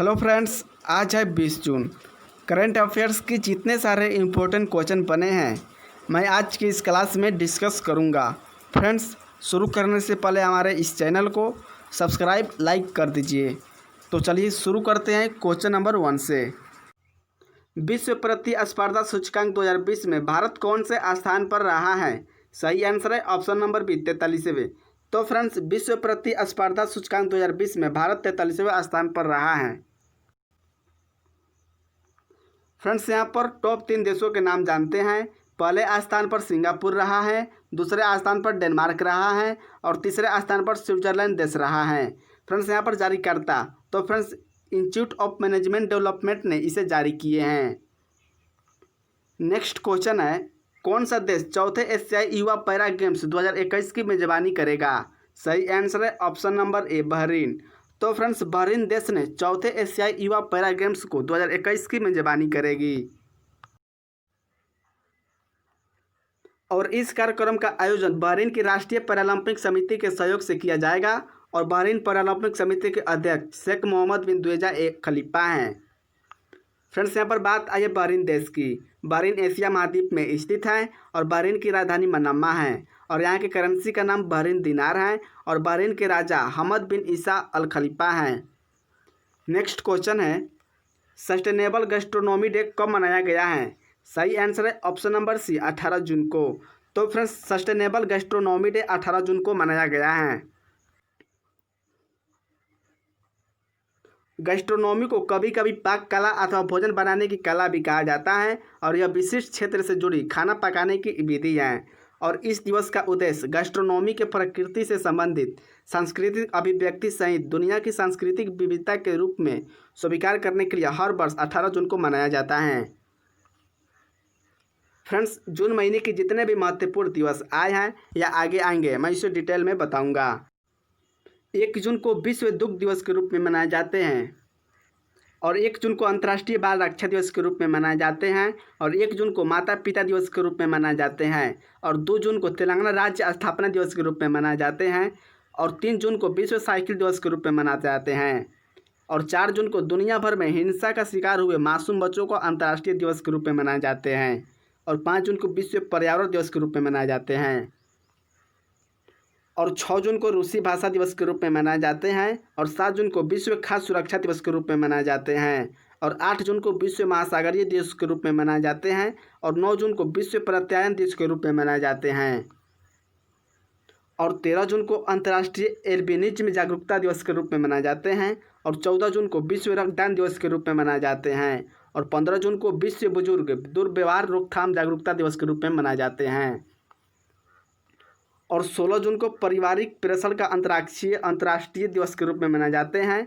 Hello friends, आज है 20 जून। Current affairs की जितने सारे इम्पोर्टेंट क्वेश्चन बने हैं मैं आज की इस क्लास में डिस्कस करूंगा। फ्रेंड्स, शुरू करने से पहले हमारे इस चैनल को सब्सक्राइब लाइक कर दीजिए। तो चलिए शुरू करते हैं क्वेश्चन नंबर 1 से। विश्व प्रतिस्पर्धा सूचकांक 2020 में भारत कौन से स्थान पर रहा है? सही आंसर है ऑप्शन नंबर बी 43वें। तो फ्रेंड्स, विश्व प्रतिस्पर्धा सूचकांक 2020 में भारत 43वें स्थान पर रहा है। फ्रेंड्स, यहाँ पर टॉप 3 देशों के नाम जानते हैं। पहले स्थान पर सिंगापुर रहा है, दूसरे स्थान पर डेनमार्क रहा है और तीसरे स्थान पर स्विट्जरलैंड देश रहा है। फ्रेंड्स, यहाँ पर जारीकर्ता तो friends institute of management development ने इसे जारी किए हैं। नेक्स्ट क्वेश्चन है, कौन सा देश चौथे एशियाई युवा पैरा गेम्स 2021 की मेजबानी करेगा? सही आंसर है ऑप्शन नंबर ए बहरीन। तो फ्रेंड्स, बहरीन देश ने चौथे एशियाई युवा पैरा गेम्स को 2021 की मेजबानी करेगी और इस कार्यक्रम का आयोजन बहरीन की राष्ट्रीय पैरालंपिक समिति के सहयोग से किया जाएगा और बहरीन पैरालंपिक समिति के अध्यक्ष शेख मोहम्मद बिन दुएजा खलीफा हैं। फ्रेंड्स, यहाँ पर बात आई है बहरीन देश की। बहरीन एशिया महाद्वीप में स्थित है और बहरीन की राजधानी मनामा है और यहाँ की करेंसी का नाम बहरीन दिनार है और बहरीन के राजा हमद बिन ईसा अल खलीफा हैं। नेक्स्ट क्वेश्चन है, सस्टेनेबल गैस्ट्रोनॉमी डे कब मनाया गया है? सही आंसर है ऑप्शन नंबर सी 18 जून को। तो फ्रेंड्स, सस्टेनेबल गैस्ट्रोनॉमी डे 18 जून को मनाया गया है। गैस्ट्रोनॉमी को कभी कभी पाक कला अथवा भोजन बनाने की कला भी कहा जाता है और यह विशिष्ट क्षेत्र से जुड़ी खाना पकाने की विधि है और इस दिवस का उद्देश्य गैस्ट्रोनॉमी के प्रकृति से संबंधित सांस्कृतिक अभिव्यक्ति सहित दुनिया की सांस्कृतिक विविधता के रूप में स्वीकार करने के लिए हर वर्ष 18 जून को मनाया जाता है। फ्रेंड्स, जून महीने के जितने भी महत्वपूर्ण दिवस आए हैं या आगे आएंगे मैं इसे डिटेल में बताऊंगा। 1 जून को विश्व दुग्ध दिवस के रूप में मनाए जाते हैं और 1 जून को अंतर्राष्ट्रीय बाल रक्षा दिवस के रूप में मनाए जाते हैं और 1 जून को माता पिता दिवस के रूप में मनाए जाते हैं और 2 जून को तेलंगाना राज्य स्थापना दिवस के रूप में मनाए जाते हैं और 3 जून को विश्व साइकिल दिवस के रूप में मनाए जाते हैं और 4 जून को दुनिया भर में हिंसा का शिकार हुए मासूम बच्चों को अंतर्राष्ट्रीय दिवस के रूप में मनाए जाते हैं और 5 जून को विश्व पर्यावरण दिवस के रूप में मनाए जाते हैं और 6 जून को रूसी भाषा दिवस के रूप में मनाए जाते हैं और 7 जून को विश्व खाद्य सुरक्षा दिवस के रूप में मनाए जाते हैं और 8 जून को विश्व महासागरीय दिवस के रूप में मनाए जाते हैं और 9 जून को विश्व प्रत्यायन दिवस के रूप में मनाए जाते हैं और 13 जून को अंतर्राष्ट्रीय एल्बिनिज्म जागरूकता दिवस के रूप में मनाए जाते हैं और 14 जून को विश्व रक्तदान दिवस के रूप में मनाए जाते हैं और 15 जून को विश्व बुजुर्ग दुर्व्यवहार रोकथाम जागरूकता दिवस के रूप में मनाए जाते हैं और 16 जून को पारिवारिक पेंशन का अंतर्राष्ट्रीय दिवस के रूप में मनाए जाते हैं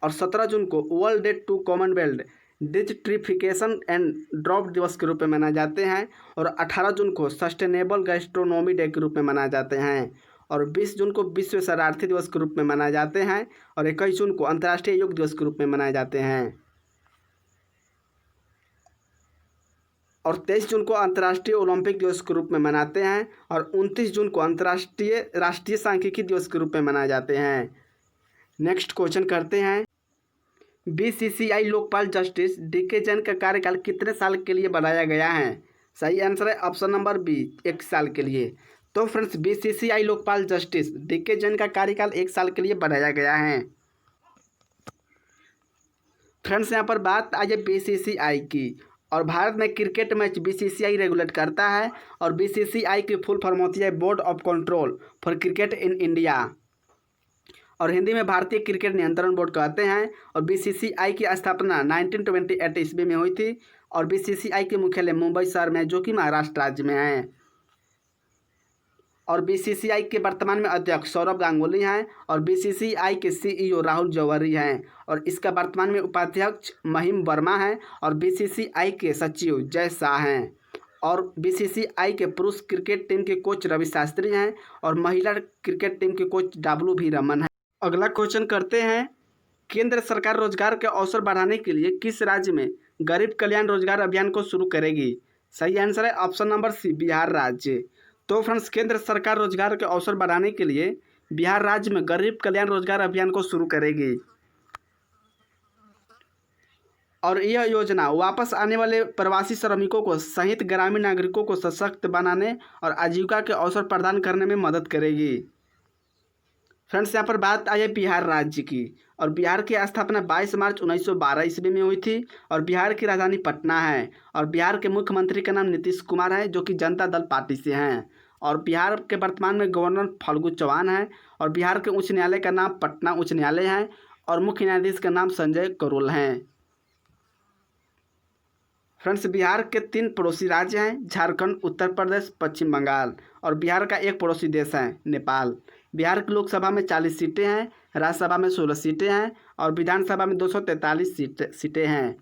और 17 जून को world day to commonwealth desertification and drop दिवस के रूप में मनाए जाते हैं और 18 जून को सस्टेनेबल गैस्ट्रोनॉमी डे के रूप में मनाए जाते हैं और 20 जून को विश्व शरणार्थी दिवस के रूप में मनाए जाते हैं और 21 जून को अंतर्राष्ट्रीय योग दिवस के रूप में मनाए जाते हैं और 23 जून को अंतर्राष्ट्रीय ओलंपिक दिवस के रूप में मनाते हैं और 29 जून को अंतर्राष्ट्रीय राष्ट्रीय सांख्यिकी दिवस के रूप में मनाए जाते हैं। नेक्स्ट क्वेश्चन करते हैं, BCCI Lokpal justice D K Jain का कार्यकाल कितने साल के लिए बढ़ाया गया है? सही आंसर है ऑप्शन नंबर बी 1 साल के लिए। तो friends, BCCI Lokpal justice D K Jain का कार्यकाल 1 साल के लिए बढ़ाया गया है। फ्रेंड्स, यहाँ पर बात आई है बीसीसीआई की और भारत में क्रिकेट मैच बीसीसीआई रेगुलेट करता है और बीसीसीआई की फुल फॉर्म होती है board of control for cricket in India और हिंदी में भारतीय क्रिकेट नियंत्रण बोर्ड कहते हैं और बीसीसीआई की स्थापना 1928 ईस्वी में हुई थी और बीसीसीआई के मुख्यालय मुंबई शहर में जो कि महाराष्ट्र राज्य में है और बीसीसीआई के वर्तमान में अध्यक्ष सौरभ गांगुली हैं और बीसीसीआई के सीईओ राहुल जौहरी हैं और इसका वर्तमान में उपाध्यक्ष महिम वर्मा हैं और बीसीसीआई के सचिव जय शाह हैं और बीसीसीआई के पुरुष क्रिकेट टीम के कोच रवि शास्त्री हैं और महिला क्रिकेट टीम के कोच डब्लू भी रमन हैं। अगला क्वेश्चन करते हैं, केंद्र सरकार रोजगार के अवसर बढ़ाने के लिए किस राज्य में गरीब कल्याण रोजगार अभियान को शुरू करेगी? सही आंसर है ऑप्शन नंबर सी बिहार राज्य। तो फ्रेंड्स, केंद्र सरकार रोजगार के अवसर बढ़ाने के लिए बिहार राज्य में गरीब कल्याण रोजगार अभियान को शुरू करेगी। और यह योजना वापस आने वाले प्रवासी श्रमिकों को सहित ग्रामीण नागरिकों को सशक्त बनाने और आजीविका के अवसर प्रदान करने में मदद करेगी। फ्रेंड्स, यहाँ पर बात आई है बिहार राज्य की, और बिहार की स्थापना 22 मार्च 1912 ईस्वी में हुई थी, और बिहार की राजधानी पटना है, और बिहार के मुख्यमंत्री का नाम नीतीश कुमार है जो कि जनता दल पार्टी से हैं, और बिहार के वर्तमान में गवर्नर फाल्गु चौहान है, और बिहार के उच्च न्यायालय का नाम पटना उच्च न्यायालय है, और मुख्य न्यायाधीश का नाम संजय करोल हैं। फ्रेंड्स, बिहार के 3 पड़ोसी राज्य हैं, झारखंड, उत्तर प्रदेश, पश्चिम बंगाल, और बिहार का एक पड़ोसी देश है नेपाल। बिहार की लोकसभा में 40 सीटें हैं, राज्यसभा में 16 सीटें हैं, और विधानसभा में 243 सीटें हैं।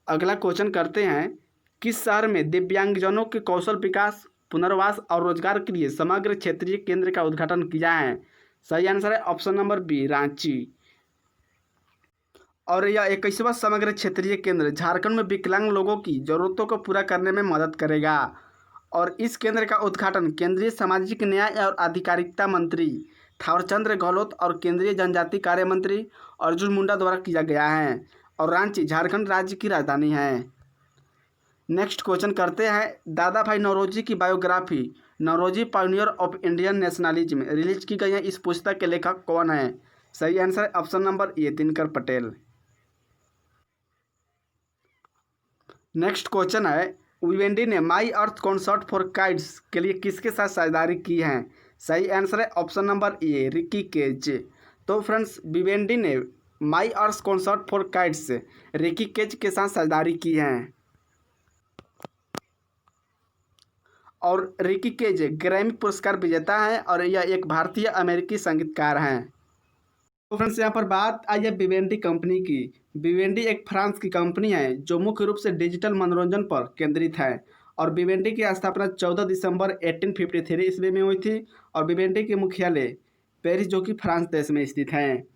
अगला क्वेश्चन करते हैं, किस शहर में दिव्यांगजनों के कौशल विकास, पुनर्वास और रोजगार के लिए समग्र क्षेत्रीय केंद्र का उद्घाटन किया है? सही आंसर है ऑप्शन नंबर बी, रांची। और यह 21वां समग्र क्षेत्रीय केंद्र झारखंड में विकलांग लोगों की ज़रूरतों को पूरा करने में मदद करेगा, और इस केंद्र का उद्घाटन केंद्रीय सामाजिक न्याय और आधिकारिकता मंत्री थावरचंद गहलोत और केंद्रीय जनजाति कार्य मंत्री अर्जुन मुंडा द्वारा किया गया है, और रांची झारखंड राज्य की राजधानी है। नेक्स्ट क्वेश्चन करते हैं, दादा भाई नौरोजी की biography Naoroji pioneer of Indian nationalism release की गई है। इस पुस्तक के लेखक कौन है? सही आंसर है ऑप्शन नंबर ए, दिनकर पटेल। नेक्स्ट क्वेश्चन है, विवेंडी ने my earth concert for kites के लिए किसके साथ साझेदारी की है? सही आंसर है option number A, Ricky Kej. तो फ्रेंड्स, विवेंडी ने my earth concert for kites Ricky Kej के साथ साझेदारी की है, और रिकी केज ग्रैमी पुरस्कार विजेता है, और यह एक भारतीय अमेरिकी संगीतकार हैं। तो फ्रेंड्स, यहाँ पर बात आई है विवेंडी कंपनी की। विवेंडी एक फ्रांस की कंपनी है जो मुख्य रूप से डिजिटल मनोरंजन पर केंद्रित है, और विवेंडी की स्थापना 14 दिसंबर 1853 ईस्वी में हुई थी, और विवेंडी के मुख्यालय पेरिस जो कि फ्रांस देश में स्थित है।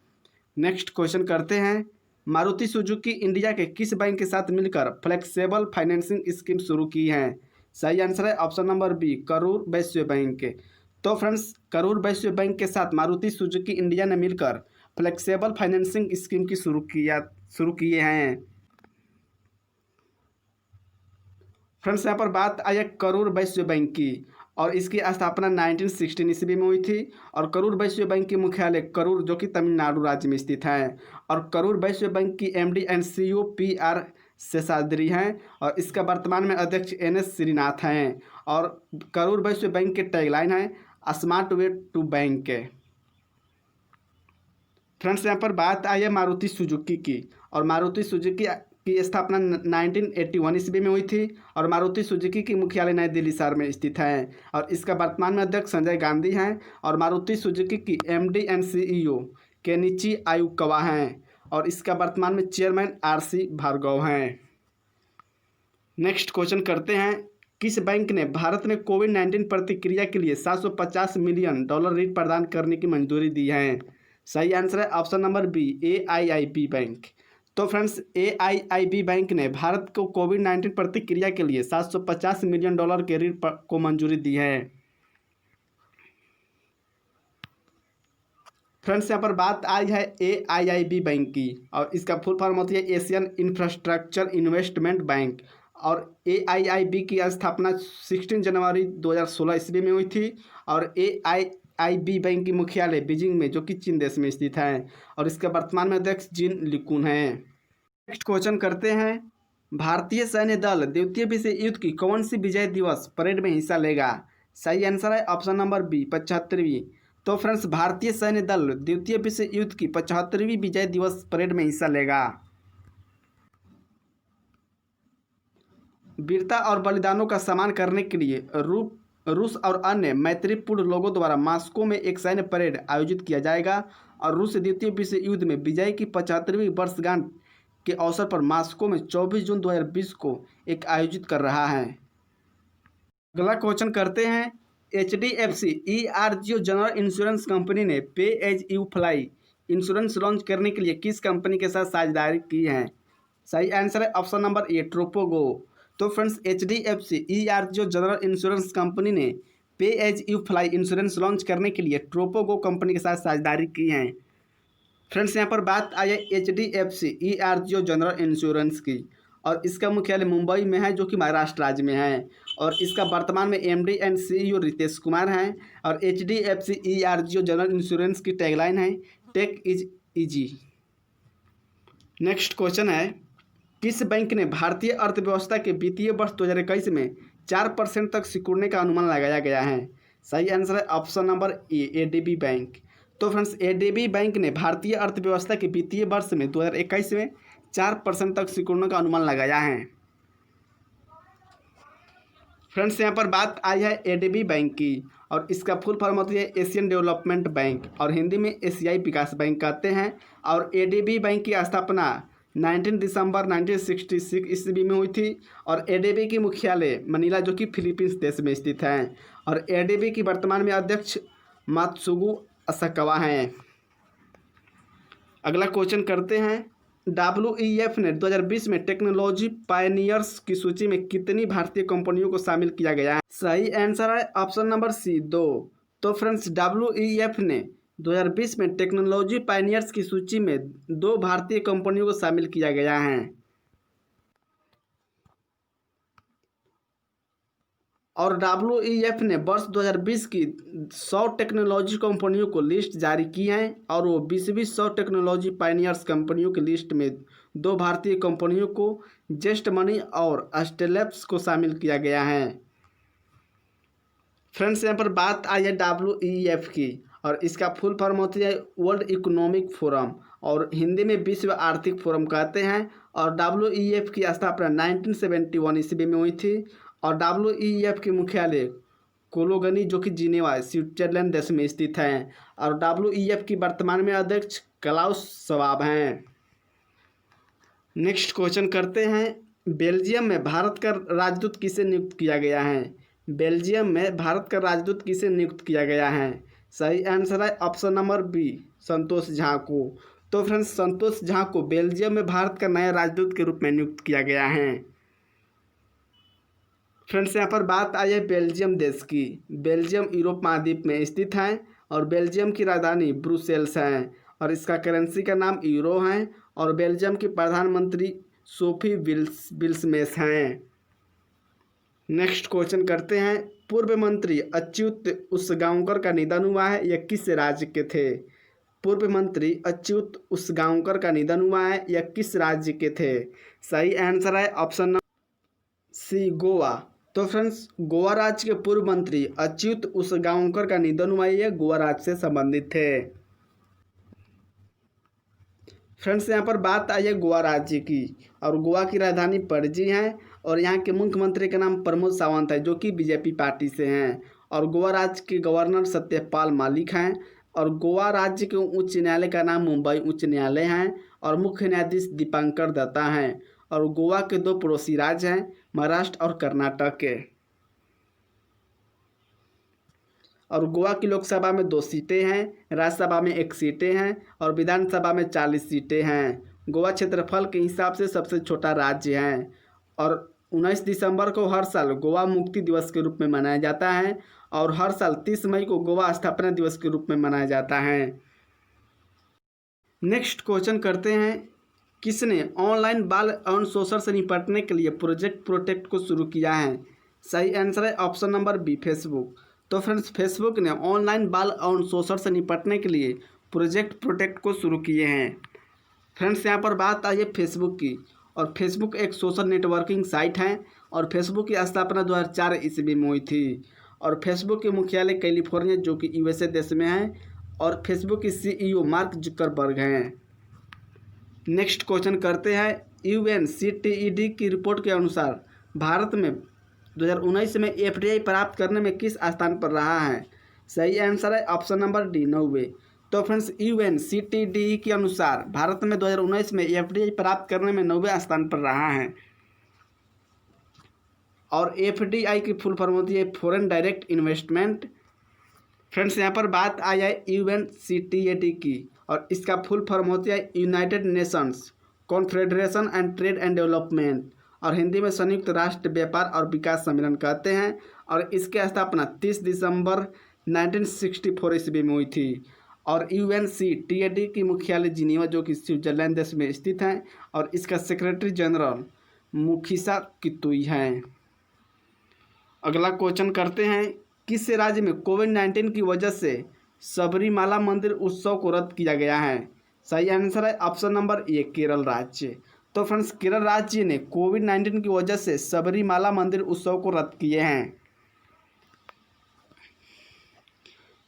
नेक्स्ट क्वेश्चन करते हैं, मारुति सुजुकी इंडिया के किस बैंक के साथ मिलकर फ्लेक्सिबल फाइनेंसिंग स्कीम शुरू की है? सही आंसर है option number B, Karur Vysya bank. तो फ्रेंड्स, करूर वैश्य बैंक के साथ मारुति सुजुकी इंडिया ने मिलकर फ्लेक्सिबल फाइनेंसिंग स्कीम की शुरू किए हैं। फ्रेंड्स, यहाँ पर बात आई है करूर वैश्य बैंक की, और इसकी स्थापना 1916 ईस्वी में हुई थी, और करूर वैश्य बैंक की मुख्यालय करूर जो कि तमिलनाडु राज्य में स्थित है, और करूर वैश्य बैंक की MD and CEO PR Seshadri हैं, और इसका वर्तमान में अध्यक्ष NS श्रीनाथ हैं, और करूर वैश्य बैंक के टैगलाइन है smart way to bank. Friends, यहाँ पर बात आई है मारुति सुजुकी की, और मारुति सुजुकी की स्थापना 1981 ईस्वी में हुई थी, और मारुति सुजुकी की मुख्यालय नई दिल्ली शहर में स्थित है, और इसका वर्तमान में अध्यक्ष संजय गांधी हैं, और मारुति सुजुकी की MD एंड CEO केनिची आयुकवा हैं, और इसका वर्तमान में चेयरमैन RC भार्गव हैं। नेक्स्ट क्वेश्चन करते हैं, किस बैंक ने भारत में कोविड-19 प्रतिक्रिया के लिए $750 मिलियन ऋण प्रदान करने की मंजूरी दी है? सही आंसर है option number B, AIIB bank. तो फ्रेंड्स, AIIB बैंक ने भारत को कोविड-19 प्रतिक्रिया के लिए $750 मिलियन के ऋण को मंजूरी दी है। फ्रेंड्स, यहाँ पर बात आई है AIIB बैंक की, और इसका फुल फॉर्म होती है एशियन इंफ्रास्ट्रक्चर इन्वेस्टमेंट बैंक, और AIIB की स्थापना 16 जनवरी 2016 ईस्वी में हुई थी, और AIIB बैंक की मुख्यालय बीजिंग में जो कि चीन देश में स्थित है, और इसके वर्तमान में अध्यक्ष जिन लिकुन हैं। नेक्स्ट क्वेश्चन करते हैं, भारतीय सैन्य दल द्वितीय विश्व युद्ध की कौन सी विजय दिवस परेड में हिस्सा लेगा? सही आंसर है ऑप्शन नंबर बी, 75वीं। तो फ्रेंड्स, भारतीय सैन्य दल द्वितीय विश्व युद्ध की 75वीं विजय दिवस परेड में हिस्सा लेगा। वीरता और बलिदानों का सम्मान करने के लिए रूस और अन्य मैत्रीपूर्ण लोगों द्वारा मॉस्को में एक सैन्य परेड आयोजित किया जाएगा, और रूस द्वितीय विश्व युद्ध में विजय की 75वीं वर्षगांठ के अवसर पर मॉस्को में 24 जून 2020 को एक आयोजित कर रहा है। अगला क्वेश्चन करते हैं, HDFC ERGO general insurance company ने pay as you fly insurance launch करने के लिए किस कंपनी के साथ साझेदारी की है? सही आंसर है ऑप्शन नंबर ए, ट्रोपोगो। तो friends, HDFC ERGO general insurance company ने pay as you fly insurance launch करने के लिए ट्रोपोगो कंपनी के साथ साझेदारी की है। फ्रेंड्स यहाँ पर बात आई है HDFC ERGO जनरल इंश्योरेंस की, और इसका मुख्यालय मुंबई में है जो कि महाराष्ट्र राज्य में है, और इसका वर्तमान में MD and CEO Ritesh Kumar हैं। और HDFC ERGO जनरल इंश्योरेंस की टैगलाइन है take is easy. Next question है, किस बैंक ने भारतीय अर्थव्यवस्था के वित्तीय वर्ष 2021 में 4% तक सिकुड़ने का अनुमान लगाया गया है? सही आंसर है ऑप्शन नंबर ए, ADB बैंक। तो फ्रेंड्स ADB बैंक ने भारतीय अर्थव्यवस्था के वित्तीय वर्ष में 2021 में 4% तक सिकुड़ने का अनुमान लगाया है। फ्रेंड्स यहाँ पर बात आई है ADB बैंक की, और इसका फुल फॉर्म होती है एशियन डेवलपमेंट बैंक, और हिंदी में एशियाई विकास बैंक कहते हैं। और ADB बैंक की स्थापना 19 दिसंबर 1966 ईस्वी में हुई थी, और ADB की मुख्यालय मनीला जो कि फिलीपींस देश में स्थित है। और ADB की वर्तमान में अध्यक्ष मात्सुगु असाकावा हैं। अगला क्वेश्चन करते हैं, WEF ने 2020 में टेक्नोलॉजी पायनियर्स की सूची में कितनी भारतीय कंपनियों को शामिल किया गया है? सही आंसर है ऑप्शन नंबर सी, 2। तो फ्रेंड्स WEF ने 2020 में टेक्नोलॉजी पायनियर्स की सूची में 2 भारतीय कंपनियों को शामिल किया गया है। और WEF ने वर्ष 2020 की 100 टेक्नोलॉजी कंपनियों को लिस्ट जारी की है, और वो 20वीं 100 टेक्नोलॉजी पायनियर्स कंपनियों की लिस्ट में 2 भारतीय कंपनियों को जेस्ट मनी और स्टेलैब्स को शामिल किया गया है। फ्रेंड्स यहाँ पर बात आई है WEF की, और इसका फुल फॉर्म होती है वर्ल्ड इकोनॉमिक फोरम, और हिंदी में विश्व आर्थिक फोरम कहते हैं। और WEF की स्थापना 1971 ईस्वी में हुई थी, और WEF की मुख्यालय कोलोगनी जो कि जिनेवा स्विट्जरलैंड देश में स्थित है। और WEF की वर्तमान में अध्यक्ष क्लाउस शवाब हैं। नेक्स्ट क्वेश्चन करते हैं, बेल्जियम में भारत का राजदूत किसे नियुक्त किया गया है? बेल्जियम में भारत का राजदूत किसे नियुक्त किया गया है? सही आंसर है option number B, Santosh Jha को। तो फ्रेंड्स संतोष झा को बेल्जियम में भारत का नया राजदूत के रूप में नियुक्त किया गया है। फ्रेंड्स यहाँ पर बात आई है बेल्जियम देश की। बेल्जियम यूरोप महाद्वीप में स्थित है, और बेल्जियम की राजधानी ब्रुसेल्स है, और इसका करेंसी का नाम यूरो है। और बेल्जियम की प्रधानमंत्री सोफी विल्समेस हैं। नेक्स्ट क्वेश्चन करते हैं, पूर्व मंत्री अच्युत उसगांवकर का निधन हुआ है, यह किस राज्य के थे? पूर्व मंत्री अच्युत उसगांवकर का निधन हुआ है, यह किस राज्य के थे? सही आंसर है ऑप्शन नंबर सी, गोवा। तो फ्रेंड्स गोवा राज्य के पूर्व मंत्री अच्युत उसगांवकर का निधन हुआ, यह गोवा राज्य से संबंधित थे। फ्रेंड्स यहाँ पर बात आई है गोवा राज्य की, और गोवा की राजधानी पणजी है, और यहाँ के मुख्यमंत्री का नाम प्रमोद सावंत है जो कि BJP पार्टी से हैं। और गोवा राज्य के गवर्नर सत्यपाल मलिक हैं। और गोवा राज्य के उच्च न्यायालय का नाम मुंबई उच्च न्यायालय है, और मुख्य न्यायाधीश दीपांकर दत्ता हैं। और गोवा के 2 पड़ोसी राज्य हैं, महाराष्ट्र और कर्नाटक के। और गोवा की लोकसभा में 2 सीटें हैं, राज्यसभा में 1 सीटें हैं, और विधानसभा में 40 सीटें हैं। गोवा क्षेत्रफल के हिसाब से सबसे छोटा राज्य है। और 19 दिसंबर को हर साल गोवा मुक्ति दिवस के रूप में मनाया जाता है, और हर साल 30 मई को गोवा स्थापना दिवस के रूप में मनाया जाता है। नेक्स्ट क्वेश्चन करते हैं, किसने ऑनलाइन बाल यौन शोषण से निपटने के लिए प्रोजेक्ट प्रोटेक्ट को शुरू किया है? सही आंसर है ऑप्शन नंबर बी, फेसबुक। तो फ्रेंड्स फेसबुक ने ऑनलाइन बाल यौन शोषण से निपटने के लिए प्रोजेक्ट प्रोटेक्ट को शुरू किए हैं। फ्रेंड्स यहाँ पर बात आई है फेसबुक की, और फेसबुक एक सोशल नेटवर्किंग साइट है, और फेसबुक की स्थापना 2004 ईस्वी में हुई थी। और फेसबुक के मुख्यालय कैलिफोर्निया जो कि USA देश में है, और फेसबुक की CEO मार्क जुकरबर्ग हैं। नेक्स्ट क्वेश्चन करते हैं, UNCTAD की रिपोर्ट के अनुसार भारत में 2019 में FDI प्राप्त करने में किस स्थान पर रहा है? सही आंसर है ऑप्शन नंबर डी, 90। तो फ्रेंड्स UNCTAD के अनुसार भारत में 2019 में FDI प्राप्त करने में 90वें स्थान पर रहा है। और FDI की फुल फॉर्म होती है फॉरेन डायरेक्ट इन्वेस्टमेंट। फ्रेंड्स यहाँ पर बात आई है UNCTAD की, और इसका फुल फॉर्म होती है United Nations confederation and trade and development, और हिंदी में संयुक्त राष्ट्र व्यापार और विकास सम्मेलन कहते हैं। और इसकी स्थापना 30 दिसंबर 1964 ईस्वी में हुई थी। और UNCTAD की मुख्यालय जिनीवा जो कि स्विट्जरलैंड देश में स्थित है और इसका सेक्रेटरी जनरल मुखिसा कितुई है। अगला क्वेश्चन करते हैं, किस राज्य में कोविड-19 की वजह से सबरीमाला मंदिर उत्सव को रद्द किया गया है? सही आंसर है ऑप्शन नंबर ए, केरल राज्य। तो फ्रेंड्स, केरल राज्य ने कोविड-19 की वजह से सबरीमाला मंदिर उत्सव को रद्द किए हैं।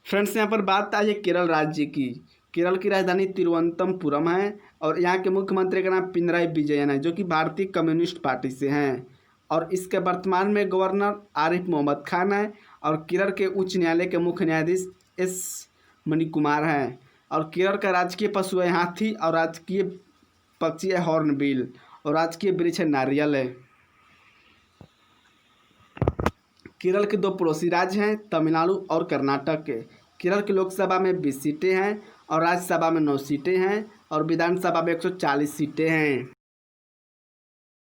फ्रेंड्स, यहाँ पर बात आई है केरल राज्य की। केरल की राजधानी तिरुवनंतपुरम है और यहाँ के मुख्यमंत्री का नाम पिनराई विजयन है जो कि भारतीय कम्युनिस्ट पार्टी से हैं और इसके वर्तमान में गवर्नर आरिफ मोहम्मद खान है और केरल के उच्च न्यायालय के मुख्य न्यायाधीश एस मणिकुमार हैं। और केरल का राजकीय पशु है हाथी और राजकीय पक्षी है हॉर्नबिल और राजकीय वृक्ष है नारियल है। केरल के 2 पड़ोसी राज्य हैं तमिलनाडु और कर्नाटक के। केरल की लोकसभा में 20 सीटें हैं और राज्यसभा में 9 सीटें हैं और विधानसभा में 140 सीटें हैं।